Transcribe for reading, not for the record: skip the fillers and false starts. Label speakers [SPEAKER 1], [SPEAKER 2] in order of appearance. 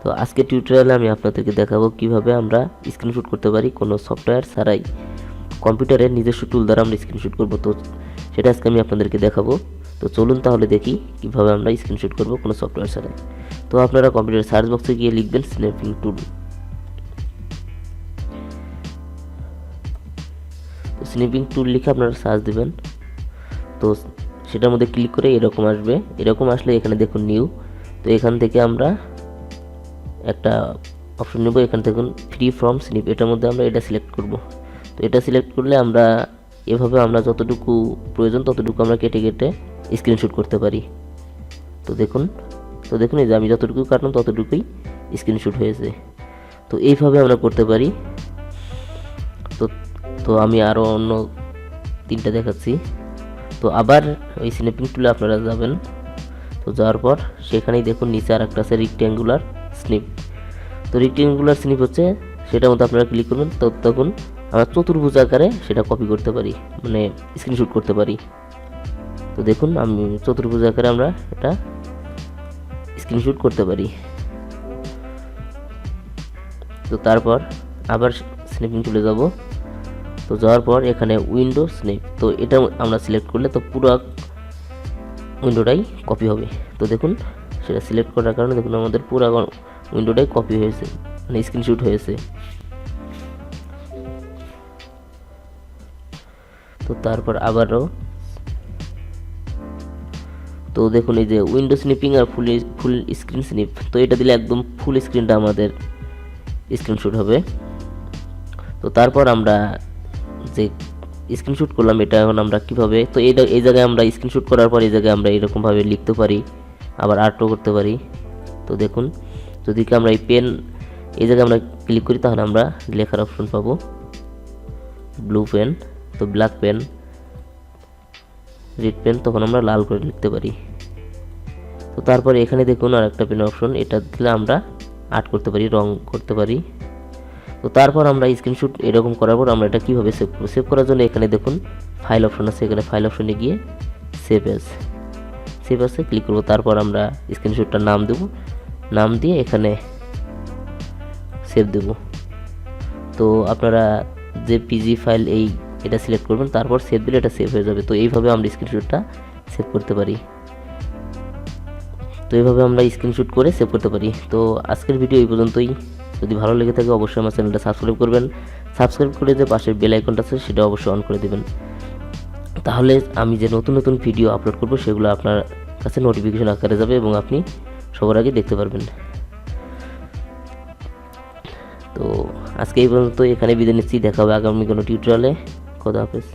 [SPEAKER 1] তো আজকে টিউটোরিয়ালে আমি আপনাদেরকে দেখাবো কিভাবে আমরা স্ক্রিনশট করতে পারি কোনো সফটওয়্যার ছাড়াই। কম্পিউটারের নিজস্ব টুল দ্বারা আমরা স্ক্রিনশট করব, তো সেটা আজকে আমি আপনাদেরকে দেখাবো। তো চলুন তাহলে দেখি কিভাবে আমরা স্ক্রিনশট করব কোনো সফটওয়্যার ছাড়াই। তো আপনারা কম্পিউটার সার্চ বক্সে গিয়ে লিখবেন স্ন্যাপিং টুল। তো স্ন্যাপিং টুল লিখে আপনারা সার্চ দিবেন। তো সেটার মধ্যে ক্লিক করে এরকম আসবে। এরকম আসলে এখানে দেখুন নিউ। তো এখান থেকে আমরা একটা অপশন নেব, এখান থেকে ফ্রি ফ্রম স্নিপ, এটার মধ্যে আমরা এটা সিলেক্ট করব। তো এটা সিলেক্ট করলে আমরা এভাবে আমরা যতটুকু প্রয়োজন ততটুকু আমরা কেটে কেটে স্ক্রিনশট করতে পারি। তো দেখুন এই যে আমি যতটুকু কাটলাম ততটুকুই স্ক্রিনশট হয়েছে। তো এইভাবে আমরা করতে পারি। তো আমি আরও অন্য তিনটা দেখাচ্ছি। তো আবার ওই স্ন্যাপিং টুলে আপনারা যাবেন। তো যাওয়ার পর সেখানেই দেখুন নিচে আর একটা আছে রেক্ট্যাঙ্গুলার স্নিপ। তো রেক্ট্যাঙ্গুলার স্নিপ হচ্ছে সেটার মধ্যে আপনারা ক্লিক করবেন। তো তখন আমরা চতুর্ভুজ আকারে সেটা কপি করতে পারি, মানে স্ক্রিনশট করতে পারি। তো দেখুন আমি চতুর্ভুজ আকারে আমরা এটা স্ক্রিনশট করতে পারি। তো তারপর আবার স্ন্যাপিং টুলে যাব। তো যাওয়ার পর এখানে উইন্ডো স্ন্যাপ, তো এটা আমরা সিলেক্ট করলে তো পুরো উইন্ডোটাই কপি হবে। তো দেখুন সেটা সিলেক্ট করার কারণে দেখুন আমাদের পুরো উইন্ডোটাই কপি হয়েছে, মানে স্ক্রিনশট হয়েছে। তো তারপর আবারও তো দেখুন এই যে উইন্ডো স্নিপিং আর ফুল স্ক্রিন স্নিপ, তো এটা দিলে একদম ফুল স্ক্রিনটা আমাদের স্ক্রিনশট হবে। তো তারপর আমরা যে স্ক্রিনশট করলাম এটা এখন আমরা কিভাবে, তো এই জায়গায় আমরা স্ক্রিনশট করার পর এই জায়গায় আমরা এরকমভাবে লিখতে পারি, আবার আর্টও করতে পারি। তো দেখুন যদি আমরা এই পেন এই জায়গায় আমরা ক্লিক করি তাহলে আমরা লেখার অপশন পাবো, ব্লু পেন, তো ব্ল্যাক পেন, রেড পেন, তখন আমরা লাল করে লিখতে পারি। তো তারপরে এখানে দেখুন আর একটা পেন অপশন, এটা দিলে আমরা আর্ট করতে পারি, রং করতে পারি। তো তারপর আমরা স্ক্রিনশট এরকম করার পর আমরা এটা কীভাবে সেভ করব, সেভ করার জন্য এখানে দেখুন ফাইল অপশন আছে, এখানে ফাইল অপশনে গিয়ে সেভ অ্যাজে ক্লিক করব। তারপর আমরা স্ক্রিনশটটার নাম দেব, নাম দিয়ে এখানে সেভ দেব। তো আপনারা যে পিজি ফাইল এটা সিলেক্ট করবেন, তারপর সেভ দিলে এটা সেভ হয়ে যাবে। তো এইভাবে আমরা স্ক্রিনশটটা সেভ করতে পারি। করে সেভ করতে পারি। তো আজকের ভিডিও এই পর্যন্তই। যদি ভালো লেগে থাকে অবশ্যই আমার চ্যানেলটা সাবস্ক্রাইব করবেন। সাবস্ক্রাইব করে যে পাশের বেল আইকনটা আছে সেটা অবশ্যই অন করে দেবেন। তাহলে আমি যে নতুন নতুন ভিডিও আপলোড করব সেগুলো আপনার কাছে নোটিফিকেশন আকারে যাবে এবং আপনি সবার আগে দেখতে পারবেন। তো আজকে এই পর্যন্ত, এখানে বিদায় নিচ্ছি। দেখা হবে আগামী কোনো টিউটোরিয়ালে। খোদা হাফেজ।